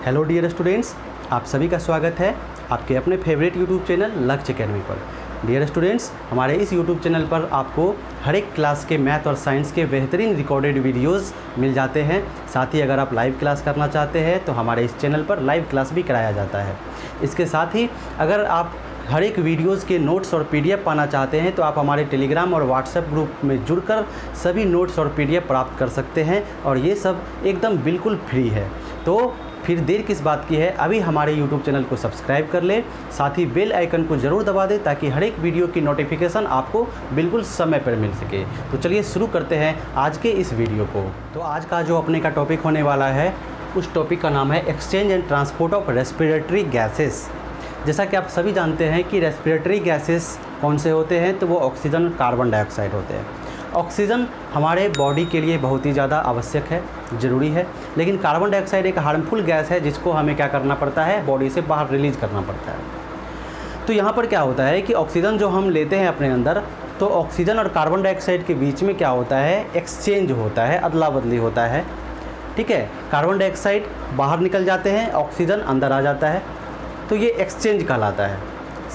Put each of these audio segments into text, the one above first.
Hello dear students, आप सभी का स्वागत है आपके अपने फेवरेट यूट्यूब चैनल लक्ष्य अकेडमी पर। डियर स्टूडेंट्स, हमारे इस यूट्यूब चैनल पर आपको हर एक क्लास के मैथ और साइंस के बेहतरीन रिकॉर्डेड वीडियोस मिल जाते हैं। साथ ही अगर आप लाइव क्लास करना चाहते हैं तो हमारे इस चैनल पर लाइव क्लास भी कराया जाता है। इसके साथ ही अगर आप हर एक वीडियोज़ के नोट्स और पीडीएफ पाना चाहते हैं तो आप हमारे टेलीग्राम और व्हाट्सएप ग्रुप में जुड़कर सभी नोट्स और पीडीएफ प्राप्त कर सकते हैं, और ये सब एकदम बिल्कुल फ्री है। तो फिर देर किस बात की है, अभी हमारे YouTube चैनल को सब्सक्राइब कर ले, साथ ही बेल आइकन को ज़रूर दबा दें ताकि हर एक वीडियो की नोटिफिकेशन आपको बिल्कुल समय पर मिल सके। तो चलिए शुरू करते हैं आज के इस वीडियो को। तो आज का जो अपने का टॉपिक होने वाला है, उस टॉपिक का नाम है exchange and transport of respiratory gases. जैसा कि आप सभी जानते हैं कि रेस्पिरेटरी गैसेस कौन से होते हैं, तो वो ऑक्सीजन और कार्बन डाइऑक्साइड होते हैं। ऑक्सीजन हमारे बॉडी के लिए बहुत ही ज़्यादा आवश्यक है, ज़रूरी है, लेकिन कार्बन डाइऑक्साइड एक हार्मफुल गैस है जिसको हमें क्या करना पड़ता है, बॉडी से बाहर रिलीज़ करना पड़ता है। तो यहाँ पर क्या होता है कि ऑक्सीजन जो हम लेते हैं अपने अंदर, तो ऑक्सीजन और कार्बन डाइऑक्साइड के बीच में क्या होता है, एक्सचेंज होता है, अदला बदली होता है। ठीक है, कार्बन डाइऑक्साइड बाहर निकल जाते हैं, ऑक्सीजन अंदर आ जाता है, तो ये एक्सचेंज कहलाता है।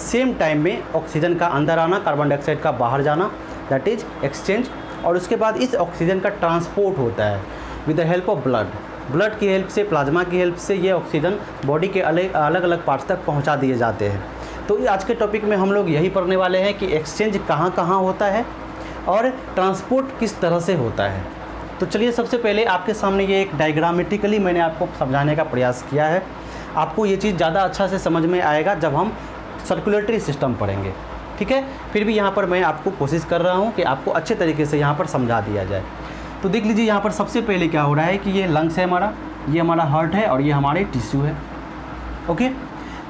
सेम टाइम में ऑक्सीजन का अंदर आना, कार्बन डाइऑक्साइड का बाहर जाना, दैट इज एक्सचेंज। और उसके बाद इस ऑक्सीजन का ट्रांसपोर्ट होता है with the help of blood की हेल्प से, प्लाज्मा की हेल्प से ये ऑक्सीजन बॉडी के अलग अलग पार्ट्स तक पहुंचा दिए जाते हैं। तो आज के टॉपिक में हम लोग यही पढ़ने वाले हैं कि एक्सचेंज कहाँ कहाँ होता है और ट्रांसपोर्ट किस तरह से होता है। तो चलिए सबसे पहले आपके सामने ये एक डायग्रामेटिकली मैंने आपको समझाने का प्रयास किया है। आपको ये चीज़ ज़्यादा अच्छा से समझ में आएगा जब हम सर्कुलेटरी सिस्टम पढ़ेंगे। ठीक है, फिर भी यहाँ पर मैं आपको कोशिश कर रहा हूँ कि आपको अच्छे तरीके से यहाँ पर समझा दिया जाए। तो देख लीजिए यहाँ पर सबसे पहले क्या हो रहा है कि ये लंग्स है हमारा, ये हमारा हार्ट है और ये हमारे टिश्यू है। ओके,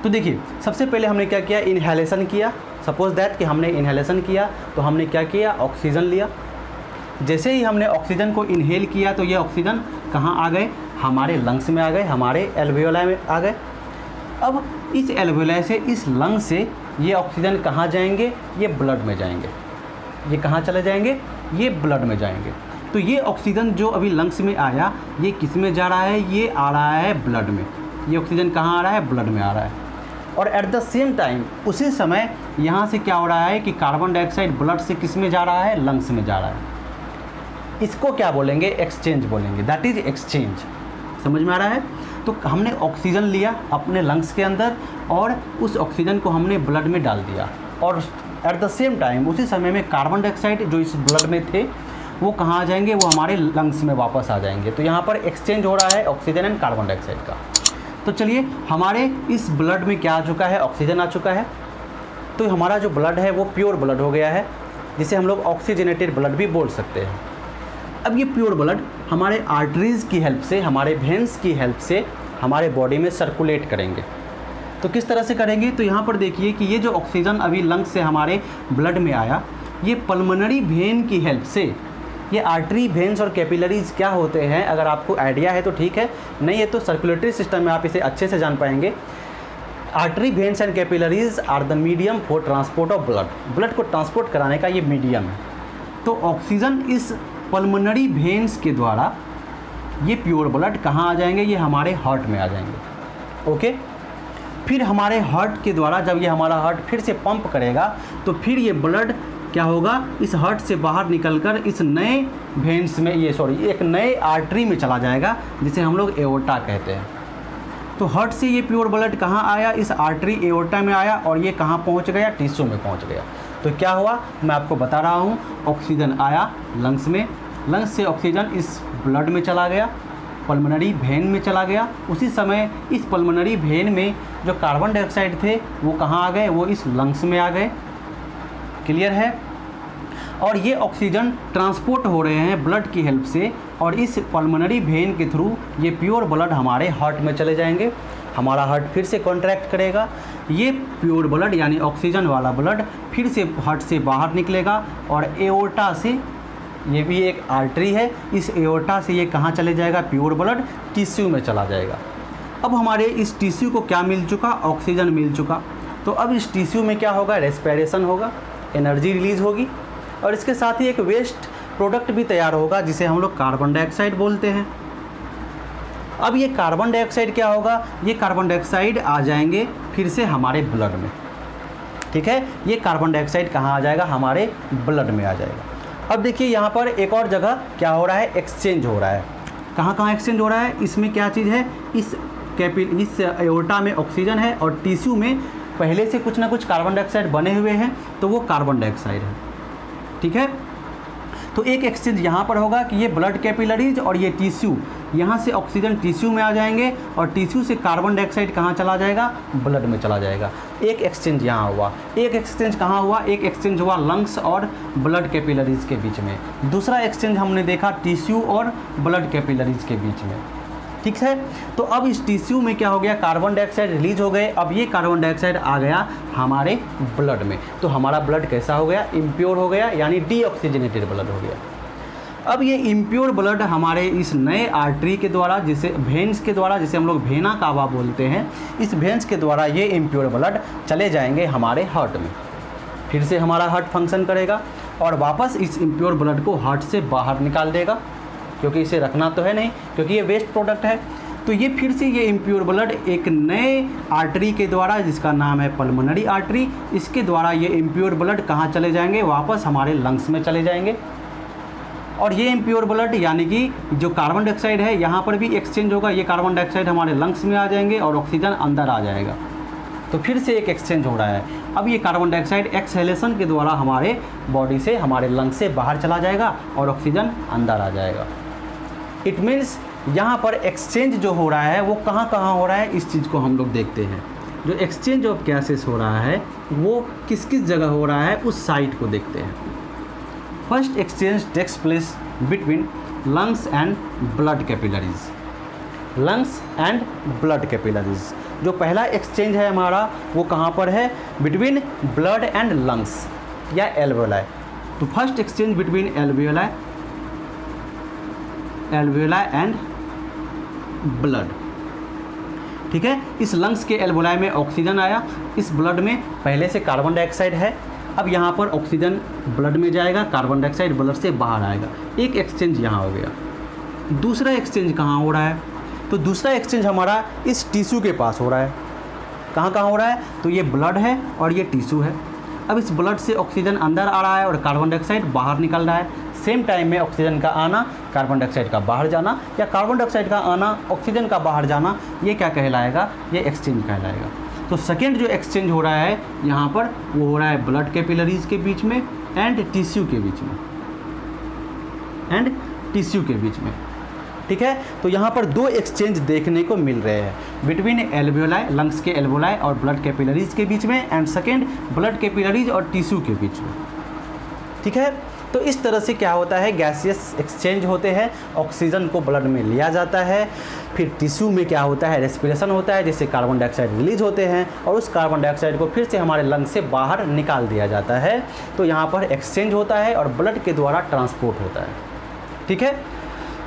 तो देखिए सबसे पहले हमने क्या किया, इनहेलेशन किया। सपोज दैट कि हमने इनहेलेशन किया तो हमने क्या किया, ऑक्सीजन लिया। जैसे ही हमने ऑक्सीजन को इनहेल किया तो ये ऑक्सीजन कहाँ आ गए, हमारे लंग्स में आ गए, हमारे एल्वेओलाई में आ गए। अब इस एल्वेओलाई से, इस लंग से ये ऑक्सीजन कहाँ जाएंगे, ये ब्लड में जाएंगे। ये कहाँ चले जाएंगे, ये ब्लड में जाएंगे। तो ये ऑक्सीजन जो अभी लंग्स में आया, ये किस में जा रहा है, ये आ रहा है ब्लड में। ये ऑक्सीजन कहाँ आ रहा है, ब्लड में आ रहा है। और एट द सेम टाइम उसी समय यहाँ से क्या हो रहा है कि कार्बन डाइऑक्साइड ब्लड से किस में जा रहा है, लंग्स में जा रहा है। इसको क्या बोलेंगे, एक्सचेंज बोलेंगे, दैट इज एक्सचेंज। समझ में आ रहा है। तो हमने ऑक्सीजन लिया अपने लंग्स के अंदर और उस ऑक्सीजन को हमने ब्लड में डाल दिया, और एट द सेम टाइम उसी समय में कार्बन डाइऑक्साइड जो इस ब्लड में थे वो कहाँ आ जाएंगे, वो हमारे लंग्स में वापस आ जाएंगे। तो यहाँ पर एक्सचेंज हो रहा है ऑक्सीजन एंड कार्बन डाइऑक्साइड का। तो चलिए हमारे इस ब्लड में क्या आ चुका है, ऑक्सीजन आ चुका है। तो हमारा जो ब्लड है वो प्योर ब्लड हो गया है, जिसे हम लोग ऑक्सीजनेटेड ब्लड भी बोल सकते हैं। अब ये प्योर ब्लड हमारे आर्टरीज़ की हेल्प से, हमारे वेन्स की हेल्प से हमारे बॉडी में सर्कुलेट करेंगे। तो किस तरह से करेंगे, तो यहाँ पर देखिए कि ये जो ऑक्सीजन अभी लंग्स से हमारे ब्लड में आया, ये पल्मोनरी वेन की हेल्प से, ये आर्टरी, वेन्स और कैपिलरीज क्या होते हैं, अगर आपको आइडिया है तो ठीक है, नहीं है तो सर्कुलेटरी सिस्टम में आप इसे अच्छे से जान पाएंगे। Artery, veins and capillaries are the medium for transport of blood को ट्रांसपोर्ट कराने का ये मीडियम है। तो ऑक्सीजन इस पल्मोनरी वेन्स के द्वारा ये प्योर ब्लड कहाँ आ जाएंगे, ये हमारे हार्ट में आ जाएंगे। ओके, फिर हमारे हार्ट के द्वारा जब ये हमारा हार्ट फिर से पंप करेगा तो फिर ये ब्लड क्या होगा, इस हार्ट से बाहर निकलकर इस नए वेन्स में, एक नए आर्टरी में चला जाएगा जिसे हम लोग एओर्टा कहते हैं। तो हार्ट से ये प्योर ब्लड कहाँ आया, इस आर्टरी एओर्टा में आया, और ये कहाँ पहुँच गया, टिश्यू में पहुँच गया। तो क्या हुआ, मैं आपको बता रहा हूँ, ऑक्सीजन आया लंग्स में, लंग्स से ऑक्सीजन इस ब्लड में चला गया, पल्मोनरी वेन में चला गया। उसी समय इस पल्मोनरी वेन में जो कार्बन डाइऑक्साइड थे वो कहाँ आ गए, वो इस लंग्स में आ गए। क्लियर है। और ये ऑक्सीजन ट्रांसपोर्ट हो रहे हैं ब्लड की हेल्प से, और इस पल्मोनरी वेन के थ्रू ये प्योर ब्लड हमारे हार्ट में चले जाएंगे। हमारा हार्ट फिर से कॉन्ट्रैक्ट करेगा, ये प्योर ब्लड यानी ऑक्सीजन वाला ब्लड फिर से हार्ट से बाहर निकलेगा, और एओर्टा से, ये भी एक आर्टरी है, इस एओर्टा से ये कहाँ चले जाएगा, प्योर ब्लड टिश्यू में चला जाएगा। अब हमारे इस टिश्यू को क्या मिल चुका, ऑक्सीजन मिल चुका। तो अब इस टिश्यू में क्या होगा, रेस्पिरेशन होगा, एनर्जी रिलीज़ होगी, और इसके साथ ही एक वेस्ट प्रोडक्ट भी तैयार होगा जिसे हम लोग कार्बन डाइऑक्साइड बोलते हैं। अब ये कार्बन डाइऑक्साइड क्या होगा, ये कार्बन डाइऑक्साइड आ जाएंगे फिर से हमारे ब्लड में, ठीक है। ये कार्बन डाइऑक्साइड कहाँ आ जाएगा, हमारे ब्लड में आ जाएगा। अब देखिए यहाँ पर एक और जगह क्या हो रहा है, एक्सचेंज हो रहा है। कहाँ कहाँ एक्सचेंज हो रहा है, इसमें क्या चीज़ है, इस एओर्टा में ऑक्सीजन है और टिश्यू में पहले से कुछ ना कुछ कार्बन डाइऑक्साइड बने हुए हैं, तो वो कार्बन डाइऑक्साइड है, ठीक है। तो एक एक्सचेंज यहाँ पर होगा कि ये ब्लड कैपिलरीज और ये टिश्यू, यहाँ से ऑक्सीजन टिश्यू में आ जाएंगे और टिश्यू से कार्बन डाइऑक्साइड कहाँ चला जाएगा, ब्लड में चला जाएगा। एक एक्सचेंज यहाँ हुआ। एक एक्सचेंज कहाँ हुआ, एक एक्सचेंज हुआ लंग्स और ब्लड कैपिलरीज के बीच में। दूसरा एक्सचेंज हमने देखा टिश्यू और ब्लड कैपिलरीज के बीच में, ठीक है। तो अब इस टिश्यू में क्या हो गया, कार्बन डाइऑक्साइड रिलीज हो गए। अब ये कार्बन डाइऑक्साइड आ गया हमारे ब्लड में, तो हमारा ब्लड कैसा हो गया, इम्प्योर हो गया, यानी डीऑक्सीजनेटेड ब्लड हो गया। अब ये इम्प्योर ब्लड हमारे इस नए आर्टरी के द्वारा, जिसे वेन्स के द्वारा, जिसे हम लोग वेना कावा बोलते हैं, इस वेन्स के द्वारा ये इम्प्योर ब्लड चले जाएंगे हमारे हार्ट में। फिर से हमारा हार्ट फंक्शन करेगा और वापस इस इम्प्योर ब्लड को हार्ट से बाहर निकाल देगा, क्योंकि इसे रखना तो है नहीं, क्योंकि ये वेस्ट प्रोडक्ट है। तो ये फिर से ये इम्प्योर ब्लड एक नए आर्टरी के द्वारा, जिसका नाम है पल्मोनरी आर्टरी, इसके द्वारा ये इम्प्योर ब्लड कहाँ चले जाएंगे, वापस हमारे लंग्स में चले जाएंगे। और ये इम्प्योर ब्लड यानी कि जो कार्बन डाइऑक्साइड है यहाँ पर भी एक्सचेंज होगा, ये कार्बन डाइऑक्साइड हमारे लंग्स में आ जाएंगे और ऑक्सीजन अंदर आ जाएगा। तो फिर से एक एक्सचेंज हो रहा है। अब ये कार्बन डाइऑक्साइड एक्सहेलेशन के द्वारा हमारे बॉडी से, हमारे लंग्स से बाहर चला जाएगा और ऑक्सीजन अंदर आ जाएगा। इट मीन्स यहाँ पर एक्सचेंज जो हो रहा है वो कहाँ कहाँ हो रहा है, इस चीज़ को हम लोग देखते हैं। जो एक्सचेंज ऑफ गैसेस हो रहा है वो किस किस जगह हो रहा है, उस साइट को देखते हैं। First exchange takes place between lungs and blood capillaries. Lungs and blood capillaries, जो पहला एक्सचेंज है हमारा वो कहाँ पर है, बिटवीन ब्लड एंड लंग्स या एल्वेओलाई। तो first exchange between alveoli and blood, ठीक है। इस लंग्स के एल्वेओलाई में ऑक्सीजन आया, इस ब्लड में पहले से कार्बन डाइऑक्साइड है। अब यहाँ पर ऑक्सीजन ब्लड में जाएगा, कार्बन डाइऑक्साइड ब्लड से बाहर आएगा। एक एक्सचेंज यहाँ हो गया। दूसरा एक्सचेंज कहाँ हो रहा है, तो दूसरा एक्सचेंज हमारा इस टिश्यू के पास हो रहा है। कहाँ कहाँ हो रहा है, तो ये ब्लड है और ये टिश्यू है। अब इस ब्लड से ऑक्सीजन अंदर आ रहा है और कार्बन डाइऑक्साइड बाहर निकल रहा है। सेम टाइम में ऑक्सीजन का आना, कार्बन डाइऑक्साइड का बाहर जाना, या कार्बन डाइऑक्साइड का आना, ऑक्सीजन का बाहर जाना, ये क्या कहलाएगा, ये एक्सचेंज कहलाएगा। तो सेकेंड जो एक्सचेंज हो रहा है यहाँ पर वो हो रहा है ब्लड कैपिलरीज के बीच में एंड टिश्यू के बीच में, ठीक है। तो यहाँ पर दो एक्सचेंज देखने को मिल रहे हैं बिटवीन एल्वेओलाई, लंग्स के एल्वेओलाई और ब्लड कैपिलरीज के बीच में, एंड सेकेंड ब्लड कैपिलरीज और टिश्यू के बीच में, ठीक है। तो इस तरह से क्या होता है, गैसियस एक्सचेंज होते हैं, ऑक्सीजन को ब्लड में लिया जाता है, फिर टिश्यू में क्या होता है, रेस्पिरेशन होता है, जिससे कार्बन डाइऑक्साइड रिलीज होते हैं और उस कार्बन डाइऑक्साइड को फिर से हमारे लंग्स से बाहर निकाल दिया जाता है। तो यहाँ पर एक्सचेंज होता है और ब्लड के द्वारा ट्रांसपोर्ट होता है, ठीक है।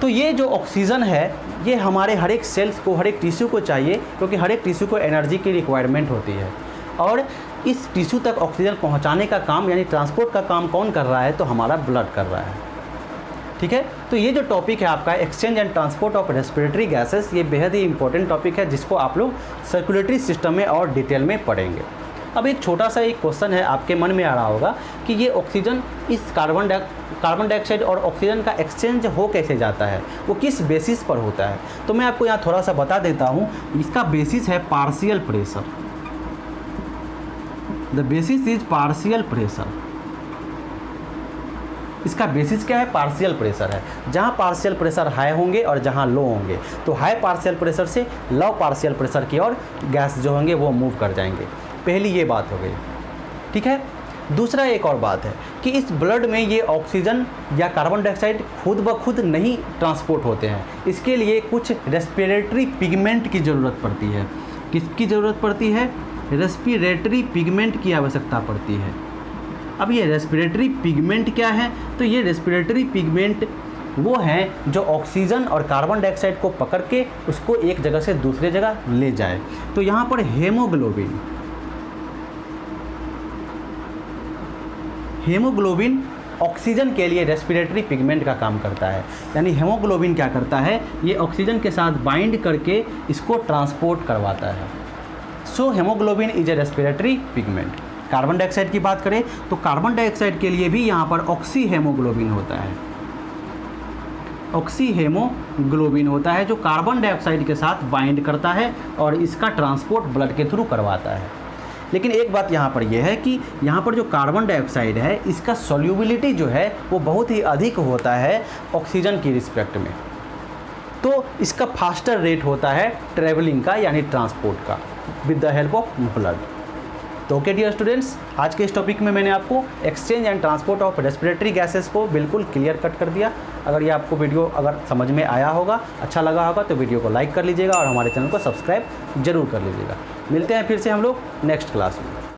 तो ये जो ऑक्सीजन है ये हमारे हर एक सेल्स को, हर एक टिश्यू को चाहिए, क्योंकि हर एक टिश्यू को एनर्जी की रिक्वायरमेंट होती है। और इस टिश्यू तक ऑक्सीजन पहुंचाने का काम, यानी ट्रांसपोर्ट का काम कौन कर रहा है, तो हमारा ब्लड कर रहा है, ठीक है। तो ये जो टॉपिक है आपका exchange and transport of respiratory gases, ये बेहद ही इंपॉर्टेंट टॉपिक है, जिसको आप लोग सर्कुलेटरी सिस्टम में और डिटेल में पढ़ेंगे। अब एक छोटा सा एक क्वेश्चन है, आपके मन में आ रहा होगा कि ये ऑक्सीजन, इस कार्बन डाइऑक्साइड और ऑक्सीजन का एक्सचेंज हो कैसे जाता है, वो किस बेसिस पर होता है। तो मैं आपको यहाँ थोड़ा सा बता देता हूँ। इसका बेसिस है partial pressure. The basis is partial pressure. इसका बेसिस क्या है, पार्शियल प्रेशर है। जहाँ पार्शियल प्रेशर हाई होंगे और जहाँ लो होंगे, तो हाई पार्शियल प्रेशर से लो पार्शियल प्रेशर की ओर गैस जो होंगे वो मूव कर जाएंगे। पहली ये बात हो गई, ठीक है। दूसरा एक और बात है कि इस ब्लड में ये ऑक्सीजन या कार्बन डाइऑक्साइड खुद ब खुद नहीं ट्रांसपोर्ट होते हैं, इसके लिए कुछ रेस्पिरेटरी पिगमेंट की ज़रूरत पड़ती है। किसकी ज़रूरत पड़ती है, रेस्पिरेटरी पिगमेंट की आवश्यकता पड़ती है। अब ये रेस्पिरेटरी पिगमेंट क्या है, तो ये रेस्पिरेटरी पिगमेंट वो हैं जो ऑक्सीजन और कार्बन डाइऑक्साइड को पकड़ के उसको एक जगह से दूसरे जगह ले जाए। तो यहाँ पर हेमोग्लोबिन ऑक्सीजन के लिए रेस्पिरेटरी पिगमेंट का काम करता है। यानी हेमोग्लोबिन क्या करता है, ये ऑक्सीजन के साथ बाइंड करके इसको ट्रांसपोर्ट करवाता है। So haemoglobin is a respiratory pigment. Carbon dioxide की बात करें तो कार्बन डाइऑक्साइड के लिए भी यहाँ पर ऑक्सी हेमोग्लोबिन होता है। ऑक्सी हेमोग्लोबिन होता है जो कार्बन डाइऑक्साइड के साथ बाइंड करता है और इसका ट्रांसपोर्ट ब्लड के थ्रू करवाता है। लेकिन एक बात यहाँ पर यह है कि यहाँ पर जो कार्बन डाइऑक्साइड है इसका सॉल्युबिलिटी जो है वो बहुत ही अधिक होता है ऑक्सीजन की रिस्पेक्ट में, तो इसका फास्टर रेट होता है ट्रैवलिंग का यानी ट्रांसपोर्ट का with the help of blood. तो ओके डियर स्टूडेंट्स, आज के इस टॉपिक में मैंने आपको exchange and transport of respiratory gases को बिल्कुल क्लियर कट कर दिया। अगर ये आपको वीडियो अगर समझ में आया होगा, अच्छा लगा होगा तो वीडियो को लाइक कर लीजिएगा और हमारे चैनल को सब्सक्राइब जरूर कर लीजिएगा। मिलते हैं फिर से हम लोग नेक्स्ट क्लास में।